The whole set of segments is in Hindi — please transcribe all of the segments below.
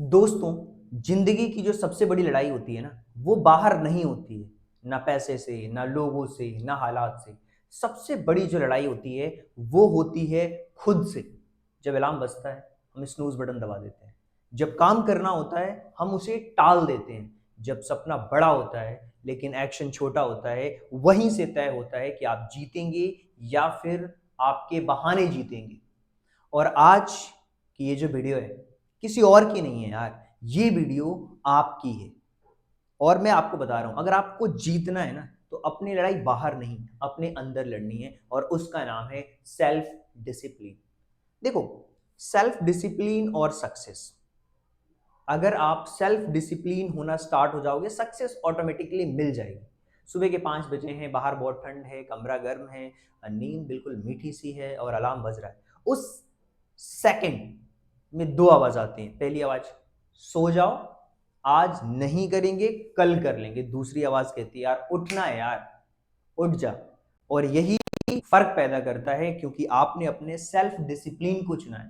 दोस्तों, जिंदगी की जो सबसे बड़ी लड़ाई होती है ना, वो बाहर नहीं होती है। ना पैसे से, ना लोगों से, ना हालात से। सबसे बड़ी जो लड़ाई होती है, वो होती है खुद से। जब अलार्म बजता है, हम स्नूज बटन दबा देते हैं। जब काम करना होता है, हम उसे टाल देते हैं। जब सपना बड़ा होता है, लेकिन एक्शन छोटा होता है, वहीं से तय होता है कि आप जीतेंगे या फिर आपके बहाने जीतेंगे। और आज की ये जो वीडियो है, किसी और की नहीं है यार, ये वीडियो आपकी है। और मैं आपको बता रहा हूं, अगर आपको जीतना है ना, तो अपनी लड़ाई बाहर नहीं, अपने अंदर लड़नी है, और उसका नाम है सेल्फ डिसिप्लिन। देखो, सेल्फ डिसिप्लिन और सक्सेस, अगर आप सेल्फ डिसिप्लिन होना स्टार्ट हो जाओगे, सक्सेस ऑटोमेटिकली मिल जाएगी। सुबह के 5 बजे हैं, बाहर बहुत ठंड है, कमरा गर्म है, नींद बिल्कुल मीठी सी है और अलार्म बज रहा है। उस सेकंड में दो आवाज आती हैं। पहली आवाज, सो जाओ, आज नहीं करेंगे, कल कर लेंगे। दूसरी आवाज कहती है, यार उठना है यार, उठ जा। और यही फर्क पैदा करता है, क्योंकि आपने अपने सेल्फ डिसिप्लिन को चुना है।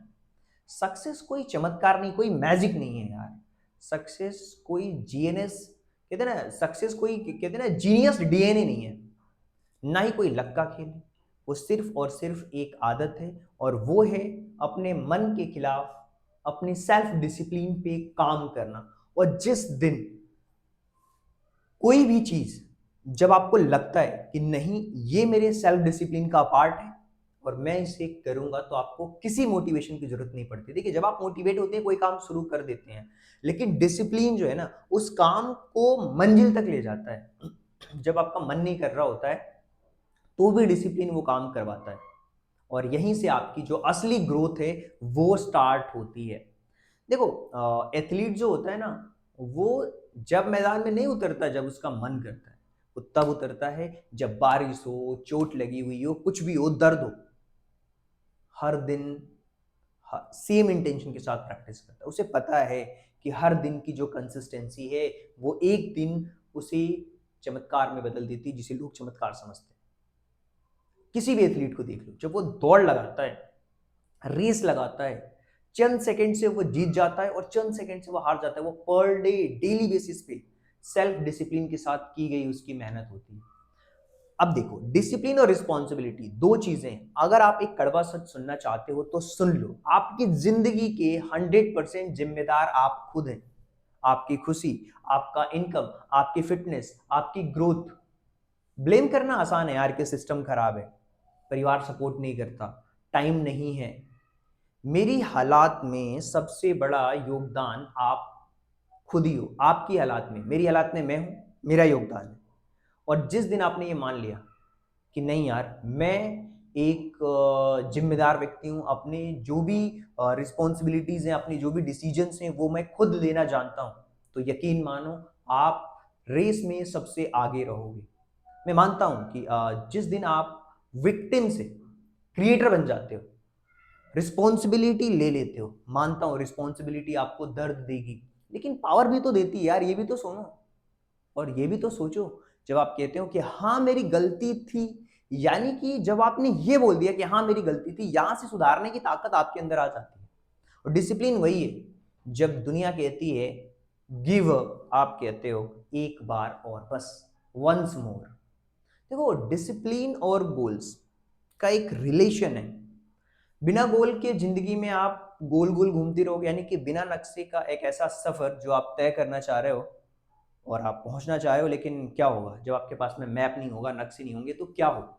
सक्सेस कोई चमत्कार नहीं, कोई मैजिक नहीं है यार। सक्सेस कोई जीएनएस, कहते हैं ना, सक्सेस कोई कहते हैं ना जीनियस डीएनए नहीं है, ना ही कोई लक का खेल है। वो सिर्फ और सिर्फ एक आदत है, और वो है अपने मन के खिलाफ अपनी सेल्फ डिसिप्लिन पे काम करना। और जिस दिन कोई भी चीज, जब आपको लगता है कि नहीं, ये मेरे सेल्फ डिसिप्लिन का पार्ट है और मैं इसे करूंगा, तो आपको किसी मोटिवेशन की जरूरत नहीं पड़ती। देखिए, जब आप मोटिवेट होते हैं, कोई काम शुरू कर देते हैं, लेकिन डिसिप्लिन जो है ना, उस काम को मंजिल तक ले जाता है। जब आपका मन नहीं कर रहा होता है, तो भी डिसिप्लिन वो काम करवाता है। और यहीं से आपकी जो असली ग्रोथ है, वो स्टार्ट होती है। देखो, एथलीट जो होता है ना, वो जब मैदान में नहीं उतरता जब उसका मन करता है, वो तब उतरता है जब बारिश हो, चोट लगी हुई हो, कुछ भी हो, दर्द हो। हर दिन सेम इंटेंशन के साथ प्रैक्टिस करता है। उसे पता है कि हर दिन की जो कंसिस्टेंसी है, वो एक दिन उसे चमत्कार में बदल देती है, जिसे लोग चमत्कार समझते हैं। किसी भी एथलीट को देख लो, जब वो दौड़ लगाता है, रेस लगाता है, चंद सेकंड से वो जीत जाता है और चंद सेकंड से वो हार जाता है। वो पर डे, डेली बेसिस पे सेल्फ डिसिप्लिन के साथ की गई उसकी मेहनत होती है। अब देखो, डिसिप्लिन और रिस्पॉन्सिबिलिटी दो चीजें। अगर आप एक कड़वा सच सुनना चाहते हो तो सुन लो, आपकी जिंदगी के 100% जिम्मेदार आप खुद हैं। आपकी खुशी, आपका इनकम, आपकी फिटनेस, आपकी ग्रोथ। ब्लेम करना आसान है यार कि सिस्टम खराब है, परिवार सपोर्ट नहीं करता, टाइम नहीं है। मेरी हालात में सबसे बड़ा योगदान आप खुद ही हो। आपकी हालात में, मेरी हालात में मैं हूं, मेरा योगदान है। और जिस दिन आपने ये मान लिया कि नहीं यार, मैं एक जिम्मेदार व्यक्ति हूं, अपने जो भी रिस्पॉन्सिबिलिटीज हैं, अपनी जो भी डिसीजंस हैं, वो मैं खुद लेना जानता हूं, तो यकीन मानो, आप रेस में सबसे आगे रहोगे। मैं मानता हूं कि जिस दिन आप विक्टिम से क्रिएटर बन जाते हो, रिस्पॉन्सिबिलिटी ले लेते हो, मानता हूं रिस्पॉन्सिबिलिटी आपको दर्द देगी, लेकिन पावर भी तो देती है यार। ये भी तो सुनो और ये भी तो सोचो। जब आप कहते हो कि हाँ मेरी गलती थी, यानी कि जब आपने ये बोल दिया कि हाँ मेरी गलती थी, यहां से सुधारने की ताकत आपके अंदर आ जाती है। और डिसिप्लिन वही है, जब दुनिया कहती है गिव अप, आप कहते हो एक बार और, बस वंस मोर। देखो, डिसिप्लिन और गोल्स का एक रिलेशन है। बिना गोल के जिंदगी में आप गोल गोल घूमते रहोगे, यानी कि बिना नक्शे का एक ऐसा सफर जो आप तय करना चाह रहे हो और आप पहुंचना चाह रहे हो, लेकिन क्या होगा जब आपके पास में मैप नहीं होगा, नक्शे नहीं होंगे, तो क्या होगा?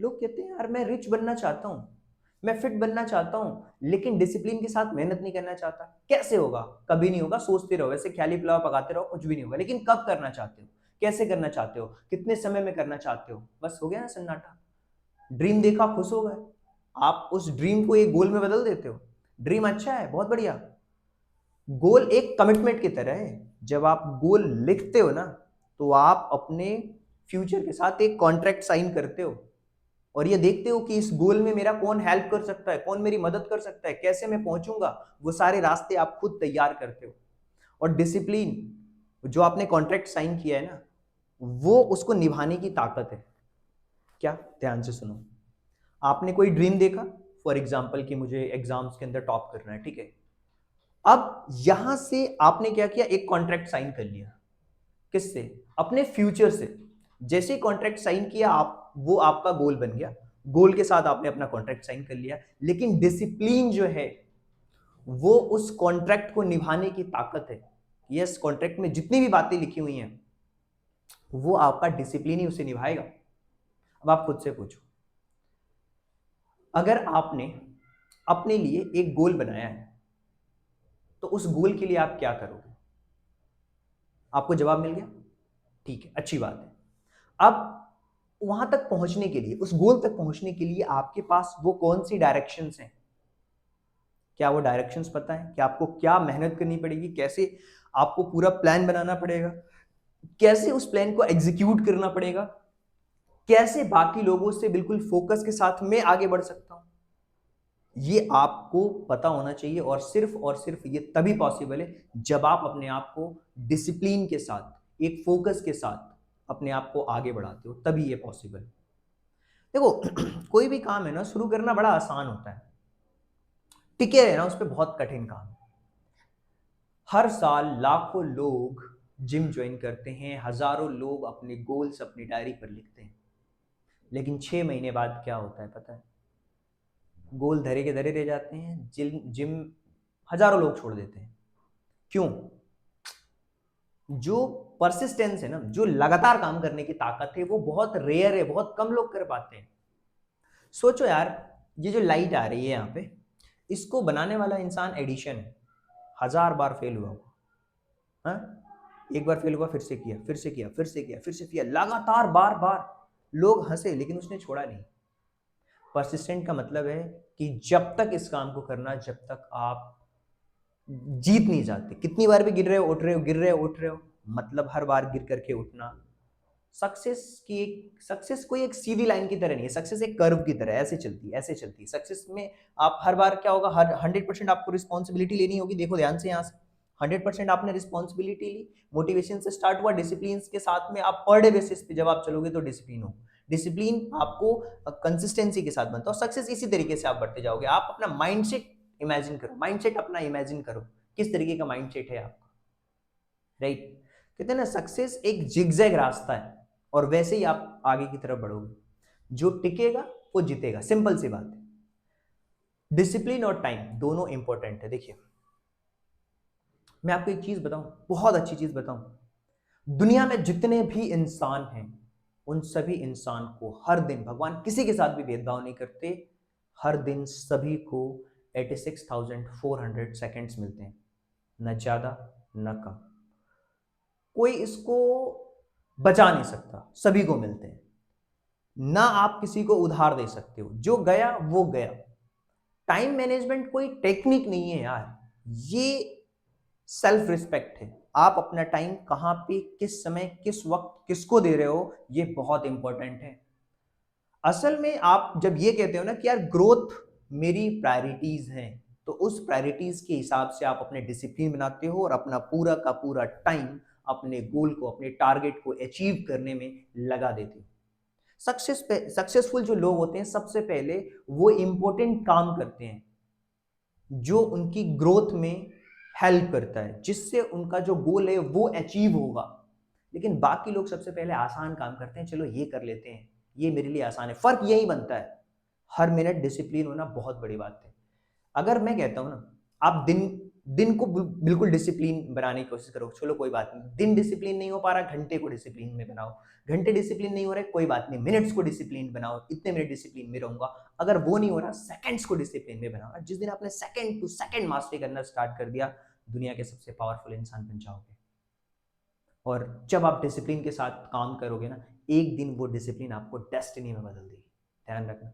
लोग कहते हैं यार मैं रिच बनना चाहता हूँ, मैं फिट बनना चाहता हूँ, लेकिन डिसिप्लिन के साथ मेहनत नहीं करना चाहता। कैसे होगा? कभी नहीं होगा। सोचते रहो, ऐसे ख्याली पुलाव पकाते रहो, कुछ भी नहीं होगा। लेकिन कब करना चाहते हो, कैसे करना चाहते हो, कितने समय में करना चाहते हो, बस हो गया ना सन्नाटा। ड्रीम देखा, खुश हो गए, आप उस ड्रीम को एक गोल में बदल देते हो। ड्रीम अच्छा है, बहुत बढ़िया। गोल एक कमिटमेंट की तरह है। जब आप गोल लिखते हो ना, तो आप अपने फ्यूचर के साथ एक कॉन्ट्रैक्ट साइन करते हो और ये देखते हो कि इस गोल में मेरा कौन हेल्प कर सकता है, कौन मेरी मदद कर सकता है, कैसे मैं पहुंचूंगा। वो सारे रास्ते आप खुद तैयार करते हो। और डिसिप्लिन, जो आपने कॉन्ट्रैक्ट साइन किया है ना, वो उसको निभाने की ताकत है। क्या? ध्यान से सुनो। आपने कोई ड्रीम देखा, फॉर एग्जाम्पल कि मुझे एग्जाम्स के अंदर टॉप करना है, ठीक है? अब यहां से आपने क्या किया, एक कॉन्ट्रैक्ट साइन कर लिया। किससे? अपने फ्यूचर से। जैसे ही कॉन्ट्रैक्ट साइन किया आप, वो आपका गोल बन गया। गोल के साथ आपने अपना कॉन्ट्रैक्ट साइन कर लिया, लेकिन डिसिप्लिन जो है वो उस कॉन्ट्रैक्ट को निभाने की ताकत है। यस, कॉन्ट्रैक्ट में जितनी भी बातें लिखी हुई हैं वो आपका डिसिप्लिन ही उसे निभाएगा। अब आप खुद से पूछो, अगर आपने अपने लिए एक गोल बनाया है तो उस गोल के लिए आप क्या करोगे? आपको जवाब मिल गया? ठीक है, अच्छी बात है। अब वहां तक पहुंचने के लिए, उस गोल तक पहुंचने के लिए आपके पास वो कौन सी डायरेक्शंस हैं? क्या वो डायरेक्शंस पता है कि आपको क्या मेहनत करनी पड़ेगी, कैसे आपको पूरा प्लान बनाना पड़ेगा, कैसे उस प्लान को एग्जीक्यूट करना पड़ेगा, कैसे बाकी लोगों से बिल्कुल फोकस के साथ मैं आगे बढ़ सकता हूं? ये आपको पता होना चाहिए, और सिर्फ ये तभी पॉसिबल है जब आप अपने आप को डिसिप्लिन के साथ, एक फोकस के साथ अपने आप को आगे बढ़ाते हो, तभी ये पॉसिबल है। देखो कोई भी काम है ना, शुरू करना बड़ा आसान होता है, टिके रहना उस पर बहुत कठिन काम है। हर साल लाखों लोग जिम ज्वाइन करते हैं, हजारों लोग अपने गोल्स अपनी डायरी पर लिखते हैं, लेकिन 6 महीने बाद क्या होता है पता है? गोल धरे के धरे रह जाते हैं, जिम जिम हजारों लोग छोड़ देते हैं। क्यों? जो परसिस्टेंस है ना, जो लगातार काम करने की ताकत है, वो बहुत रेयर है, बहुत कम लोग कर पाते हैं। सोचो यार, ये जो लाइट आ रही है यहाँ पे, इसको बनाने वाला इंसान एडिशन है, 1000 बार फेल हुआ वो। हाँ, एक बार फेल हुआ, फिर से किया, फिर से किया, फिर से किया, फिर से किया, लगातार बार बार। लोग हंसे लेकिन उसने छोड़ा नहीं। परसिस्टेंट का मतलब है कि जब तक इस काम को करना, जब तक आप जीत नहीं जाते। कितनी बार भी गिर रहे हो उठ रहे हो, गिर रहे हो उठ रहे हो, मतलब हर बार गिर करके उठना। सक्सेस कोई एक सीधी लाइन की तरह नहीं है, सक्सेस एक कर्व की तरह ऐसे चलती है, ऐसे चलती है। सक्सेस में आप हर बार क्या होगा, हर 100% आपको रिस्पॉन्सिबिलिटी लेनी होगी। देखो ध्यान से, यहाँ से 100% आपने रिस्पॉन्सिबिलिटी ली, मोटिवेशन से स्टार्ट हुआ, डिसिप्लिन के साथ में आप पर डे बेसिस पे जब आप चलोगे तो डिसिप्लिन हो। डिसिप्लिन आपको कंसिस्टेंसी के साथ बनता है, और सक्सेस इसी तरीके से आप बढ़ते जाओगे। आप अपना माइंडसेट इमेजिन करो, माइंडसेट अपना इमेजिन करो, किस तरीके का माइंडसेट है आपका, राइट? कहते हैं ना, सक्सेस एक जिगजैग रास्ता है, और वैसे ही आप आगे की तरफ बढ़ोगे। जो टिकेगा वो जीतेगा, सिंपल सी बात है। डिसिप्लिन और टाइम दोनों इंपॉर्टेंट है। देखिए, मैं आपको एक चीज बताऊं, बहुत अच्छी चीज बताऊं, दुनिया में जितने भी इंसान हैं, उन सभी इंसान को हर दिन, भगवान किसी के साथ भी भेदभाव नहीं करते, हर दिन सभी को 86,400 सेकेंड्स मिलते हैं, न ज्यादा न कम। कोई इसको बचा नहीं सकता, सभी को मिलते हैं। ना आप किसी को उधार दे सकते हो, जो गया वो गया। टाइम मैनेजमेंट कोई टेक्निक नहीं है यार, ये सेल्फ रिस्पेक्ट है। आप अपना टाइम कहां पे, किस समय, किस वक्त, किसको दे रहे हो, ये बहुत इंपॉर्टेंट है। असल में आप जब ये कहते हो ना कि यार ग्रोथ मेरी प्रायोरिटीज हैं, तो उस प्रायोरिटीज के हिसाब से आप अपने डिसिप्लिन बनाते हो, और अपना पूरा का पूरा टाइम अपने गोल को, अपने टारगेट को अचीव करने में लगा देते हो। सक्सेसफुल जो लोग होते हैं, सबसे पहले वो इंपॉर्टेंट काम करते हैं जो उनकी ग्रोथ में हेल्प करता है, जिससे उनका जो गोल है वो अचीव होगा। लेकिन बाकी लोग सबसे पहले आसान काम करते हैं, चलो ये कर लेते हैं, ये मेरे लिए आसान है। फर्क यही बनता है, हर मिनट डिसिप्लिन होना बहुत बड़ी बात है। अगर मैं कहता हूं ना, आप दिन दिन को बिल्कुल डिसिप्लिन बनाने की कोशिश करो, चलो कोई बात नहीं, दिन डिसिप्लिन नहीं हो पा रहा, घंटे को डिसिप्लिन में बनाओ। घंटे डिसिप्लिन नहीं हो रहे, कोई बात नहीं, मिनट्स को डिसिप्लिन बनाओ, इतने मिनट डिसिप्लिन में रहूंगा। अगर वो नहीं हो रहा, सेकंड्स को डिसिप्लिन में बनाओ। जिस दिन आपने सेकंड टू सेकंड मास्टरी करना स्टार्ट कर दिया, दुनिया के सबसे पावरफुल इंसान बन जाओगे। और जब आप डिसिप्लिन के साथ काम करोगे ना, एक दिन वो डिसिप्लिन आपको डेस्टिनी में बदल देगी, ध्यान रखना।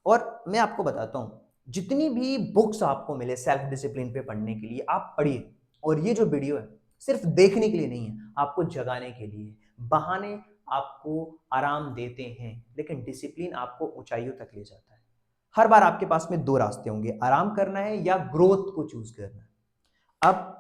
और मैं आपको बताता हूँ, जितनी भी बुक्स आपको मिले सेल्फ डिसिप्लिन पे पढ़ने के लिए, आप पढ़िए। और ये जो वीडियो है सिर्फ देखने के लिए नहीं है, आपको जगाने के लिए। बहाने आपको आराम देते हैं, लेकिन डिसिप्लिन आपको ऊंचाइयों तक ले जाता है। हर बार आपके पास में दो रास्ते होंगे, आराम करना है या ग्रोथ को चूज करना है। अब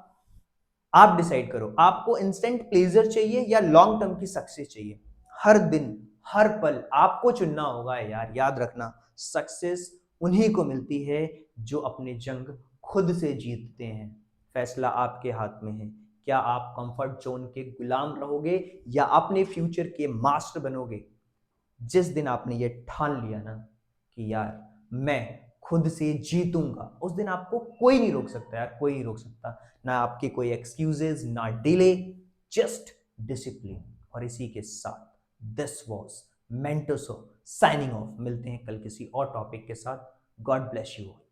आप डिसाइड करो, आपको इंस्टेंट प्लेजर चाहिए या लॉन्ग टर्म की सक्सेस चाहिए। हर दिन, हर पल आपको चुनना होगा यार, याद रखना। सक्सेस उन्हीं को मिलती है जो अपने जंग खुद से जीतते हैं। फैसला आपके हाथ में है। क्या आप कंफर्ट जोन के गुलाम रहोगे या अपने फ्यूचर के मास्टर बनोगे? जिस दिन आपने ये ठान लिया ना कि यार मैं खुद से जीतूंगा, उस दिन आपको कोई नहीं रोक सकता यार, कोई नहीं रोक सकता। ना आपके कोई एक्सक्यूजेस, ना डिले, जस्ट डिसिप्लिन। और इसी के साथ दिस वॉज मेंटोसो साइनिंग ऑफ। मिलते हैं कल किसी और टॉपिक के साथ। God bless you.